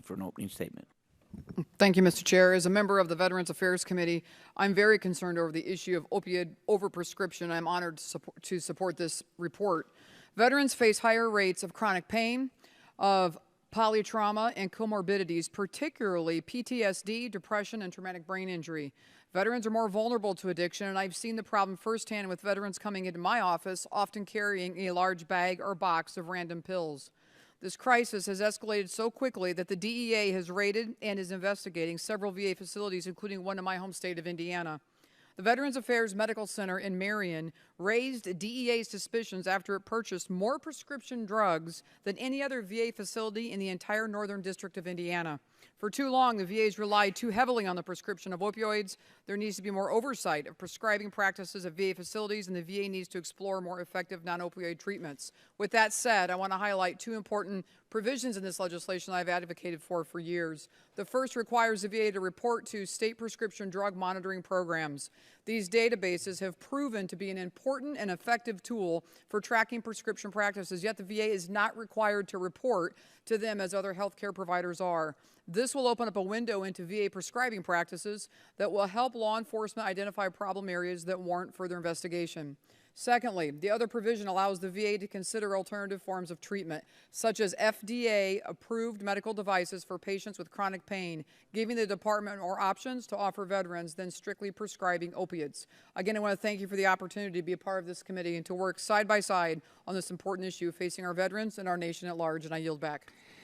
for an opening statement. Thank you, Mr. Chair. As a member of the Veterans Affairs Committee, I'm very concerned over the issue of opioid overprescription. I'm honored to support this report. Veterans face higher rates of chronic pain, of polytrauma, and comorbidities, particularly PTSD, depression, and traumatic brain injury. Veterans are more vulnerable to addiction, and I've seen the problem firsthand with veterans coming into my office, often carrying a large bag or box of random pills. This crisis has escalated so quickly that the DEA has raided and is investigating several VA facilities, including one in my home state of Indiana. The Veterans Affairs Medical Center in Marion raised DEA suspicions after it purchased more prescription drugs than any other VA facility in the entire Northern District of Indiana. For too long, the VA has relied too heavily on the prescription of opioids. There needs to be more oversight of prescribing practices at VA facilities, and the VA needs to explore more effective non-opioid treatments. With that said, I want to highlight two important provisions in this legislation I've advocated for years. The first requires the VA to report to state prescription drug monitoring programs. These databases have proven to be an important and effective tool for tracking prescription practices, yet the VA is not required to report to them as other healthcare providers are. This will open up a window into VA prescribing practices that will help law enforcement identify problem areas that warrant further investigation. Secondly, the other provision allows the VA to consider alternative forms of treatment, such as FDA-approved medical devices for patients with chronic pain, giving the department more options to offer veterans than strictly prescribing opiates. Again, I want to thank you for the opportunity to be a part of this committee and to work side by side on this important issue facing our veterans and our nation at large, and I yield back.